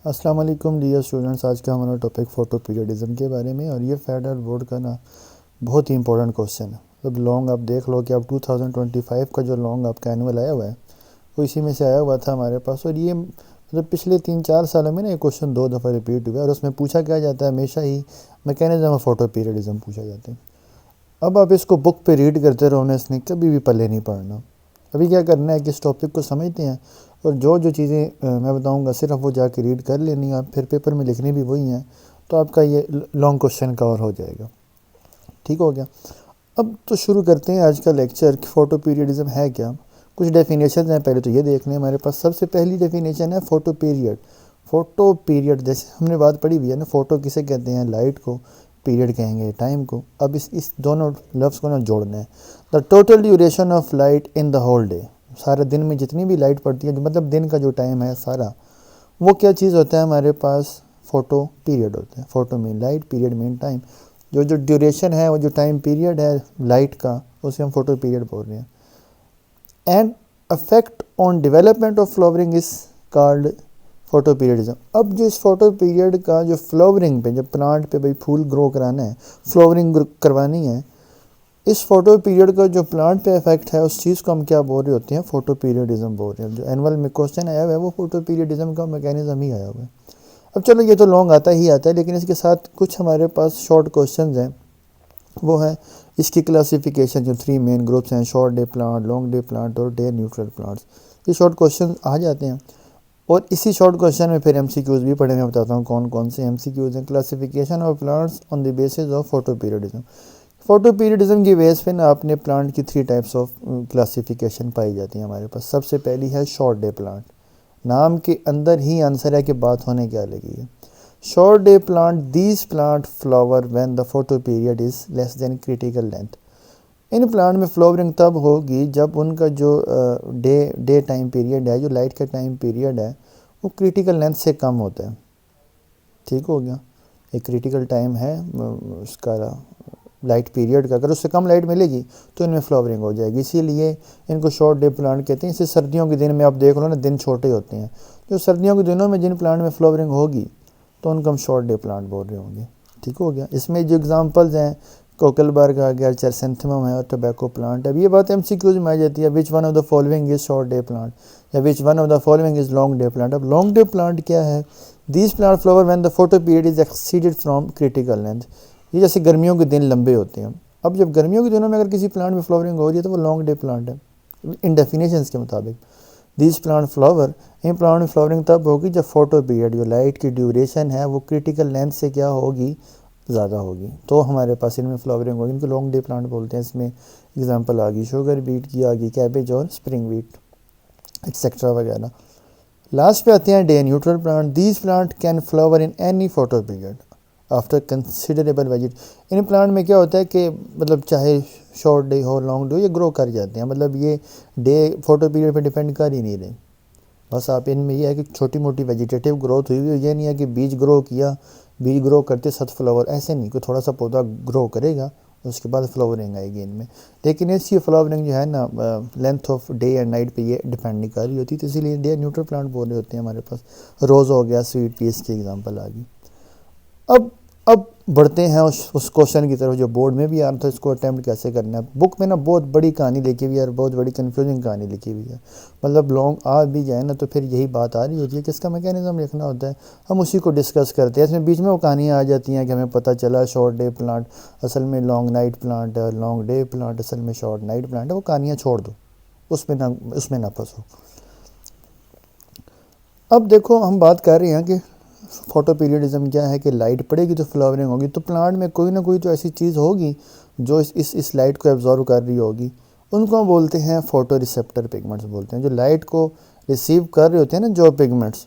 अस्सलाम वालेकुम dear students. आज का हमारा टॉपिक फ़ोटो पीरियडिज्म के बारे में, और ये फेडरल बोर्ड का ना बहुत ही इंपॉर्टेंट क्वेश्चन है। मतलब लॉन्ग आप देख लो कि अब 2025 का जो लॉन्ग आपका एनुअल आया हुआ है वो इसी में से आया हुआ था हमारे पास। और ये मतलब पिछले 3-4 सालों में ना ये क्वेश्चन 2 दफ़ा रिपीट हुआ है, और उसमें पूछा क्या जाता है हमेशा ही मैकेनिज्म ऑफ फ़ोटो पीरियडिज्म पूछा जाता है। अब आप इसको बुक पे रीड करते रहो ना, इसने कभी भी पल्ले नहीं पड़ना। अभी क्या करना है कि इस टॉपिक को समझते हैं, और जो जो चीज़ें मैं बताऊंगा सिर्फ वो जाके रीड कर लेनी है, फिर पेपर में लिखनी भी वही हैं, तो आपका ये लॉन्ग क्वेश्चन कवर हो जाएगा। ठीक हो गया। अब तो शुरू करते हैं आज का लेक्चर कि फ़ोटो पीरियडिज्म है क्या। कुछ डेफिनेशन हैं, पहले तो ये देख लें। हमारे पास सबसे पहली डेफिनेशन है फ़ोटो पीरियड। फ़ोटो पीरियड जैसे हमने बात पढ़ी हुई है ना, फ़ोटो किसे कहते हैं, लाइट को, पीरियड कहेंगे टाइम को। अब इस दोनों लफ्ज़ को ना जोड़ना है। The total duration of light in the whole day, सारे दिन में जितनी भी लाइट पड़ती है, मतलब दिन का जो टाइम है सारा, वो क्या चीज़ होता है हमारे पास, फ़ोटो पीरियड होता है। Photo mean light, period mean time. जो जो ड्यूरेशन है, वो जो टाइम पीरियड है लाइट का, उसे हम फ़ोटो पीरियड बोल रहे हैं। And affect on development of flowering is called photo periodism. अब जो इस फ़ोटो पीरियड का जो फ्लावरिंग पे, जब प्लांट पे भाई फूल ग्रो कराना है, फ्लावरिंग करवानी है, इस फ़ोटो पीरियड का जो प्लांट पे इफेक्ट है, उस चीज़ को हम क्या बोल रहे होते हैं, फ़ोटो पीरियडिज्म बोल रहे हैं। जो एनुअल में क्वेश्चन आया हुआ है वो फ़ोटो पीरियडिज्म का मैकेनिज्म ही आया हुआ है। अब चलो ये तो लॉन्ग आता ही आता है, लेकिन इसके साथ कुछ हमारे पास शॉर्ट क्वेश्चंस हैं। वो है इसकी क्लासिफिकेशन, जो 3 मेन ग्रुप्स हैं, short day plant, long day plant और डे न्यूट्रल प्लांट्स। ये शॉर्ट क्वेश्चन आ जाते हैं, और इसी शॉर्ट क्वेश्चन में फिर एमसीक्यूज़ भी पढ़े। मैं बताता हूँ कौन कौन से एमसीक्यूज़ हैं। Classification of plants on the basis of photo periodism. Photo periodism की बेस पे ना अपने प्लांट की 3 टाइप्स ऑफ क्लासिफिकेशन पाई जाती हैं हमारे पास। सबसे पहली है शॉर्ट डे प्लांट। नाम के अंदर ही आंसर है कि बात होने क्या लगी है। Short day plant, these plant flower when the photo period is less than critical length. In plant में फ्लावरिंग तब होगी जब उनका जो डे टाइम पीरियड है, जो लाइट का टाइम पीरियड है, वो क्रिटिकल लेंथ से कम होता है। ठीक हो गया। एक क्रिटिकल टाइम है उसका लाइट पीरियड का, अगर उससे कम लाइट मिलेगी तो इनमें फ्लावरिंग हो जाएगी। इसीलिए इनको शॉर्ट डे प्लांट कहते हैं। इसे सर्दियों के दिन में आप देख लो ना, दिन छोटे होते हैं। जो सर्दियों के दिनों में जिन प्लांट में फ्लावरिंग होगी तो उनको हम शॉर्ट डे प्लांट बोल रहे होंगे। ठीक हो गया। इसमें जो एग्जांपल्स हैं, कोकलबर्ग आ गया, चरसेंथेमम है, और टोबैको प्लांट। अब ये बात एमसीक्यूज में आ जाती है, which one of the following is short day plant, या which one of the following is long day plant. अब लॉन्ग डे प्लांट क्या है, these plant flower when the photo period is exceeded from critical length. ये जैसे गर्मियों के दिन लंबे होते हैं। अब जब गर्मियों के दिनों में अगर किसी प्लांट में फ्लावरिंग हो रही है तो वो लॉन्ग डे प्लांट है इन डेफिनेशंस के मुताबिक। This plant flower, in plant में फ्लावरिंग तब होगी जब फोटो पीरियड, जो लाइट की ड्यूरेशन है, वो क्रिटिकल लेंथ से क्या होगी, ज़्यादा होगी, तो हमारे पास इनमें फ्लावरिंग होगी। इनको लॉन्ग डे प्लांट बोलते हैं। इसमें एग्जांपल आ गई शुगर बीट की, आ गई कैबेज और स्प्रिंग बीट एक्सेट्रा वगैरह। लास्ट पे आते हैं day neutral plant. These plant can flower in any photo period after considerable veget. इन प्लांट में क्या होता है कि मतलब चाहे शॉर्ट डे हो, लॉन्ग डे हो, ये ग्रो कर जाते हैं। मतलब ये डे फोटो पीरियड पे डिपेंड कर ही नहीं रहे। बस आप इनमें ये है कि छोटी मोटी वेजिटेटिव ग्रोथ हुई हुई, ये नहीं है कि बीज ग्रो किया, बीज ग्रो करते सत फ्लावर, ऐसे नहीं। कोई थोड़ा सा पौधा ग्रो करेगा, उसके बाद फ्लावरिंग आएगी इनमें। लेकिन इसकी फ्लावरिंग जो है ना, length of day and night पे ये डिपेंड नहीं कर रही होती, तो इसीलिए डे न्यूट्रल प्लांट बोल रहे होते हैं हमारे पास। रोज़ हो गया, स्वीट पीस की एग्जांपल आ गई। अब बढ़ते हैं उस क्वेश्चन की तरफ जो बोर्ड में भी आ रहा था, इसको अटैम्प्ट कैसे करना है। बुक में ना बहुत बड़ी कहानी लिखी हुई है, और बहुत बड़ी कन्फ्यूजिंग कहानी लिखी हुई है। मतलब लॉन्ग आ भी जाए ना तो फिर यही बात आ रही होती है कि इसका मैकेनिज्म लिखना होता है। हम उसी को डिस्कस करते हैं। इसमें बीच में वो कहानियाँ आ जाती हैं कि हमें पता चला शॉर्ट डे प्लांट असल में लॉन्ग नाइट प्लांट है, लॉन्ग डे प्लांट असल में शॉर्ट नाइट प्लांट है। वो कहानियाँ छोड़ दो, उसमें ना फंसो। अब देखो, हम बात कर रहे हैं कि फोटो पीरियडिज्म क्या है, कि लाइट पड़ेगी तो फ्लावरिंग होगी। तो प्लांट में कोई ना कोई तो ऐसी चीज़ होगी जो इस लाइट को एब्जॉर्व कर रही होगी। उनको हम बोलते हैं फोटो रिसेप्टर पिगमेंट्स बोलते हैं। जो लाइट को रिसीव कर रहे होते हैं ना, जो पिगमेंट्स,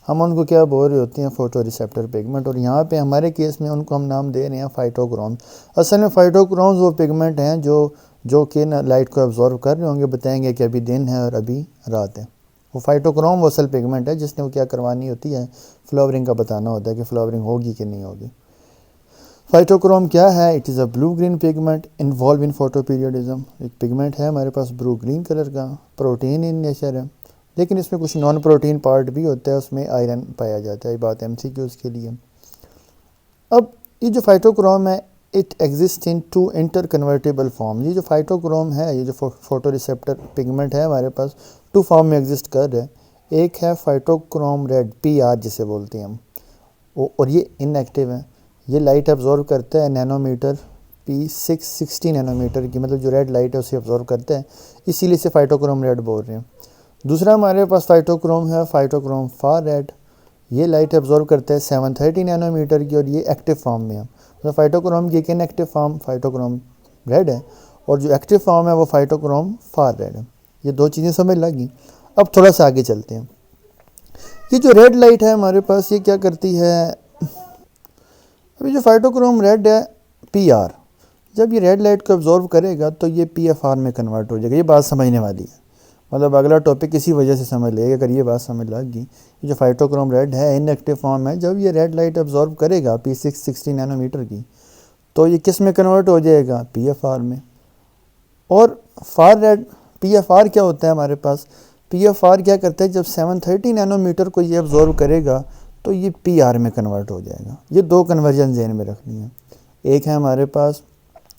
हम उनको क्या बोल रहे होते हैं, फोटो रिसेप्टर पिगमेंट। और यहाँ पे हमारे केस में उनको हम नाम दे रहे हैं फाइटोक्रोम। असल में फाइटोक्रोम्स वो पिगमेंट हैं जो कि ना लाइट को एब्जॉर्व कर रहे होंगे। बताएंगे कि अभी दिन है और अभी रात है। वो फाइटोक्रोम वो सेल पिगमेंट है जिसने वो क्या करवानी होती है, फ्लावरिंग का बताना होता है कि फ्लावरिंग होगी कि नहीं होगी। फाइटोक्रोम क्या है, it is a blue green pigment involve in photo periodism. एक पिगमेंट है हमारे पास ब्लू ग्रीन कलर का, प्रोटीन इन नेचर है। लेकिन इसमें कुछ नॉन प्रोटीन पार्ट भी होता है, उसमें आयरन पाया जाता है। ये बात MCQs के लिए। अब ये जो फाइटोक्रोम है, it exist in 2 inter convertible form. ये जो फाइटोक्रोम है, ये जो फोटो रिसेप्टर पिगमेंट है हमारे पास, 2 फॉर्म में एग्जिस्ट कर रहे हैं। एक है फाइटोक्रोम रेड, PR जिसे बोलते हैं हम, और ये इनएक्टिव है। ये लाइट एब्जॉर्व करता है नैनोमीटर P660 नैनोमीटर की, मतलब जो रेड लाइट है उसे एब्जॉर्व करता है, इसीलिए इसे फाइटोक्रोम रेड बोल रहे हैं। दूसरा हमारे पास फाइटोक्रोम है, फाइटोक्रोम फार रेड। ये लाइट एब्जॉर्व करता है 730 नैनोमीटर की, और ये एक्टिव फॉर्म में है। तो फाइटोक्रोम की एक इनएक्टिव फॉर्म फाइटोक्रोम रेड है, और जो एक्टिव फॉर्म है वो फाइटोक्रोम फार रेड है। ये 2 चीज़ें समझ लगी। अब थोड़ा सा आगे चलते हैं। ये जो रेड लाइट है हमारे पास, ये क्या करती है? अभी जो फाइटोक्रोम रेड है, PR, जब ये रेड लाइट को एब्जॉर्व करेगा तो ये PFR में कन्वर्ट हो जाएगा। ये बात समझने वाली है, मतलब अगला टॉपिक इसी वजह से समझ लेगा। अगर ये बात समझ लग गई, ये जो फाइटोक्रोम रेड है इनएक्टिव फॉर्म है, जब ये रेड लाइट एब्जॉर्व करेगा P660 नैनोमीटर की, तो ये किस में कन्वर्ट हो जाएगा? PFR में। और फार रेड, PFR क्या होता है हमारे पास? PFR क्या करता है, जब 730 नैनोमीटर को ये एब्जॉर्व करेगा तो ये PR में कन्वर्ट हो जाएगा। ये 2 कन्वर्जन ज़हन में रखनी है। एक है हमारे पास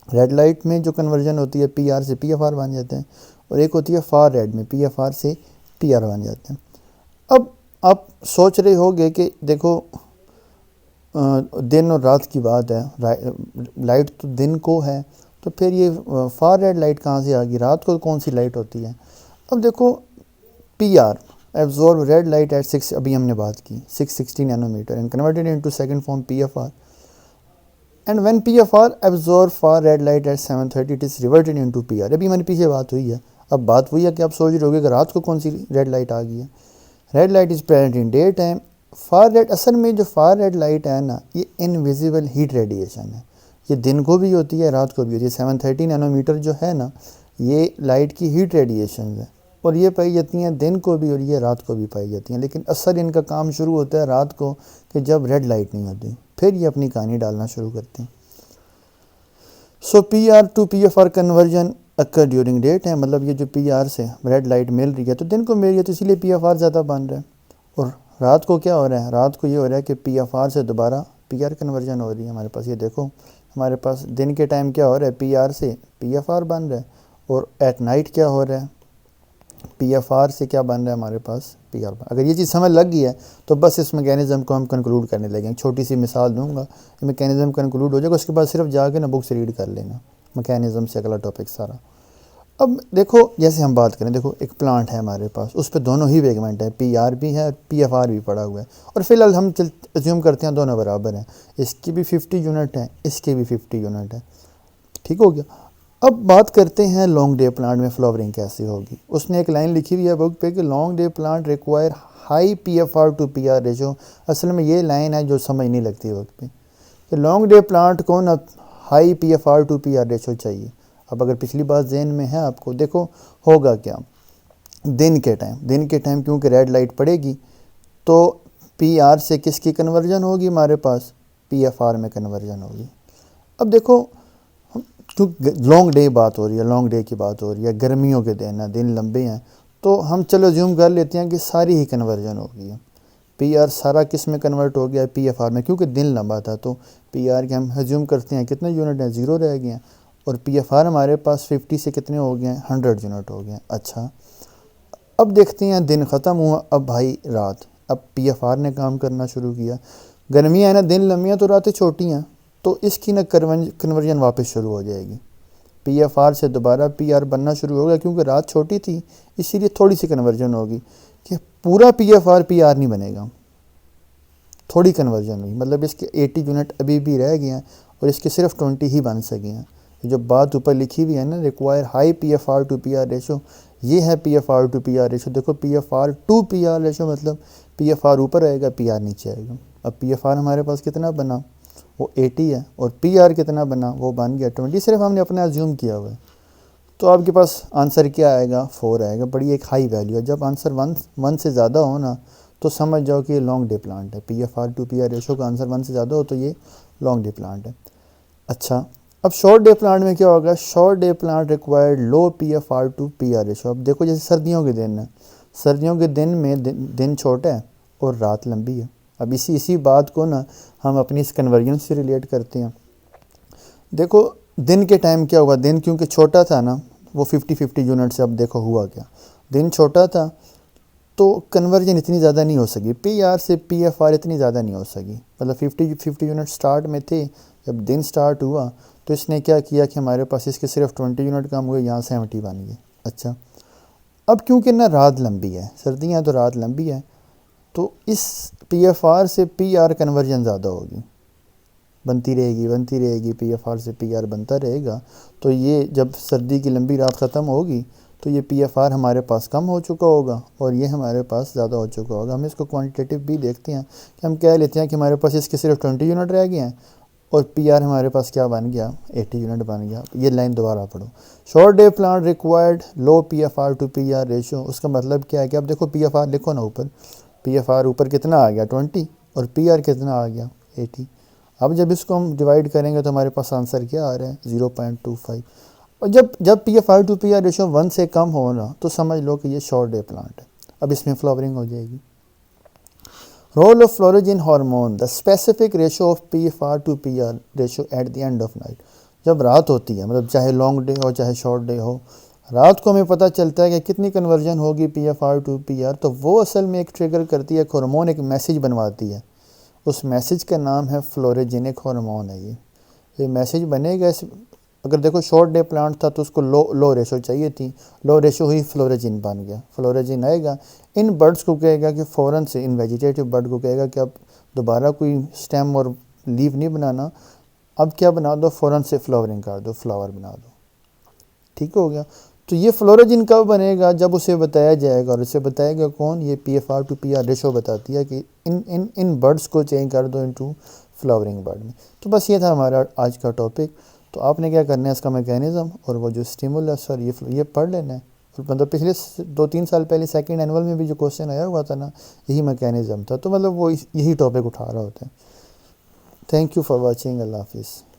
रेड लाइट में जो कन्वर्जन होती है, PR से PFR बन जाते हैं, और एक होती है फार रेड में, PFR से PR बन जाते हैं। अब आप सोच रहे होंगे कि देखो दिन और रात की बात है, लाइट तो दिन को है, तो फिर ये फार रेड लाइट कहाँ से आ गई? रात को कौन सी लाइट होती है? अब देखो, PR absorb red light at 6, अभी हमने बात की 660 nanometre, and converted into second form PFR, and when PFR absorb far red light at 730 it is reverted into PR। अभी हमारी पीछे बात हुई है। अब बात हुई है कि आप सोच रहे होगे कि रात को कौन सी रेड लाइट आ गई है? Red light is present in day time. Far red, असल में जो फार रेड लाइट है ना, ये इनविजिबल हीट रेडिएशन है। ये दिन को भी होती है, रात को भी होती है। 730 नैनोमीटर जो है ना, ये लाइट की हीट रेडिएशन है, और ये पाई जाती हैं दिन को भी और ये रात को भी पाई जाती हैं। लेकिन असर इनका काम शुरू होता है रात को, कि जब रेड लाइट नहीं होती, फिर ये अपनी कहानी डालना शुरू करते हैं। So PR to PFR conversion occur during day time, मतलब ये जो PR से रेड लाइट मिल रही है तो दिन को मिल रही है, तो इसीलिए PFR ज़्यादा बन रहा है। और रात को क्या हो रहा है? रात को ये हो रहा है कि PFR से दोबारा PR कन्वर्जन हो रही है हमारे पास। ये देखो, हमारे पास दिन के टाइम क्या हो रहा है? PR से PFR बन रहा है, और एट नाइट क्या हो रहा है? PFR से क्या बन रहा है हमारे पास? PR। अगर ये चीज़ समझ लग गई है तो बस इस मैकेनिज़्म को हम कंक्लूड करने लगेंगे। छोटी सी मिसाल दूंगा, ये मैकेनिज़्म कंक्लूड हो जाएगा, उसके बाद सिर्फ जाके ना बुक्स रीड कर लेना मैकेनिज़्म से अगला टॉपिक सारा। अब देखो, जैसे हम बात करें, देखो एक प्लांट है हमारे पास, उस पर दोनों ही पिगमेंट है, PR भी है, PFR भी पड़ा हुआ है, और फिलहाल हम एज्यूम करते हैं दोनों बराबर हैं। इसकी भी 50 यूनिट है, इसकी भी 50 यूनिट है, ठीक हो गया। अब बात करते हैं लॉन्ग डे प्लांट में फ्लावरिंग कैसे होगी। उसने एक लाइन लिखी हुई है बुक पे कि long day plant require high PFR to PR ratio. असल में ये लाइन है जो समझ नहीं लगती वक्त पे, कि लॉन्ग डे प्लांट को ना high PFR to PR ratio चाहिए। अब अगर पिछली बात जहन में है आपको, देखो होगा क्या दिन के टाइम क्योंकि रेड लाइट पड़ेगी तो PR से किसकी कन्वर्जन होगी? हमारे पास PFR में कन्वर्जन होगी। अब देखो, क्योंकि लॉन्ग डे बात हो रही है, लॉन्ग डे की बात हो रही है, गर्मियों के दिन हैं, दिन लंबे हैं, तो हम चलो ज्यूम कर लेते हैं कि सारी ही कन्वर्जन हो गई है। PR सारा किस में कन्वर्ट हो गया है? PFR में, क्योंकि दिन लंबा था तो PR के हम ज्यूम करते हैं कितने यूनिट हैं? 0 रह गए हैं, और PFR हमारे पास 50 से कितने हो गए हैं? 100 यूनिट हो गए हैं। अच्छा, अब देखते हैं दिन ख़त्म हुआ, अब भाई रात, अब PFR ने काम करना शुरू किया। गर्मियाँ हैं ना, दिन लंबियाँ तो रातें छोटी हैं, तो इसकी ना कन्वर्जन वापस शुरू हो जाएगी। PFR से दोबारा PR बनना शुरू होगा, क्योंकि रात छोटी थी इसीलिए थोड़ी सी कन्वर्जन होगी, कि पूरा PFR PR नहीं बनेगा, थोड़ी कन्वर्जन हुई, मतलब इसके 80 यूनिट अभी भी रह गए हैं और इसके सिर्फ 20 ही बन सके हैं। जो बात ऊपर लिखी हुई है ना, require high PFR to PR ratio, ये है PFR टू PR रेशो। देखो PFR टू PR रेशो मतलब PFR ऊपर आएगा, PR नीचे आएगा। अब PFR हमारे पास कितना बना? वो 80 है, और PR कितना बना? वो बन गया 20। सिर्फ हमने अपना अज्यूम किया हुआ है, तो आपके पास आंसर क्या आएगा? 4 आएगा। बड़ी एक हाई वैल्यू है। जब आंसर 1 से ज़्यादा हो ना, तो समझ जाओ कि ये लॉन्ग डे प्लांट है। PFR टू PR रेशो का आंसर 1 से ज़्यादा हो तो ये लॉन्ग डे प्लांट है। अच्छा, अब शॉर्ट डे प्लांट में क्या होगा? Short day plant required low PFR to PR ratio. अब देखो, जैसे सर्दियों के दिन है, सर्दियों के दिन में दिन छोटा है और रात लंबी है। अब इसी बात को ना हम अपनी इस कन्वर्जन से रिलेट करते हैं। देखो दिन के टाइम क्या हुआ, दिन क्योंकि छोटा था ना, वो 50-50 यूनिट से अब देखो हुआ क्या, दिन छोटा था तो कन्वर्जन इतनी ज़्यादा नहीं हो सकी, PR से PFR इतनी ज़्यादा नहीं हो सकी। मतलब 50-50 यूनिट स्टार्ट में थे, जब दिन स्टार्ट हुआ तो इसने क्या किया कि हमारे पास इसके सिर्फ 20 यूनिट कम हुए, यहाँ 70 बन गए। अच्छा, अब क्योंकि ना रात लंबी है, सर्दियाँ तो रात लंबी है, तो इस PFR से PR कन्वर्जन ज़्यादा होगी, बनती रहेगी, PFR से PR बनता रहेगा। तो ये जब सर्दी की लंबी रात ख़त्म होगी तो ये PFR हमारे पास कम हो चुका होगा और ये हमारे पास ज़्यादा हो चुका होगा। हम इसको क्वांटिटेटिव भी देखते हैं कि हम कह लेते हैं कि हमारे पास इसके सिर्फ 20 यूनिट रह गए हैं और PR हमारे पास क्या बन गया, 80 यूनिट बन गया। ये लाइन दोबारा पढ़ो, short day plant required low PFR to PR ratio. उसका मतलब क्या है कि अब देखो PFR लिखो ना, ऊपर PFR ऊपर कितना आ गया 20 और PR कितना आ गया 80। अब जब इसको हम डिवाइड करेंगे तो हमारे पास आंसर क्या आ रहा है 0.25। और जब PFR to PR रेशो 1 से कम हो ना तो समझ लो कि ये शॉर्ट डे प्लांट है। अब इसमें फ्लावरिंग हो जाएगी। Role of florigen hormone, the specific ratio of PFR to PR ratio at the end of night. जब रात होती है, मतलब चाहे लॉन्ग डे हो चाहे शॉर्ट डे हो, रात को हमें पता चलता है कि कितनी कन्वर्जन होगी PFR to PR, तो वो असल में एक ट्रिगर करती है, हार्मोन एक मैसेज बनवाती है। उस मैसेज का नाम है फ्लोरोजेनिक हार्मोन है। ये मैसेज बनेगा अगर देखो शॉर्ट डे प्लांट था तो उसको लो रेशो चाहिए थी, लो रेशो हुई, फ्लोरोजिन बन गया। फ्लोरोजिन आएगा, इन बर्ड्स को कहेगा कि फ़ौरन से, इन वेजिटेटिव बर्ड को कहेगा कि अब दोबारा कोई स्टेम और लीव नहीं बनाना, अब क्या बना दो, फ़ौरन से फ्लावरिंग कर दो, फ्लावर बना दो। ठीक हो गया। तो ये फ्लोरोजिन कब बनेगा, जब उसे बताया जाएगा, और उसे बताएगा कौन, ये PFR to PR रेशो बताती है कि इन बर्ड्स को चेंज कर दो इनटू फ्लावरिंग बर्ड में। तो बस ये था हमारा आज का टॉपिक। तो आपने क्या करना है, इसका मैकेनिज़्म और वो जो स्टिमुलस और ये पढ़ लेना है। मतलब पिछले 2-3 साल पहले सेकंड एनुअल में भी जो क्वेश्चन आया हुआ था ना, यही मैकेनिज़्म था। तो मतलब वो यही टॉपिक उठा रहा होता है। Thank you for watching. अल्लाह हाफिज़।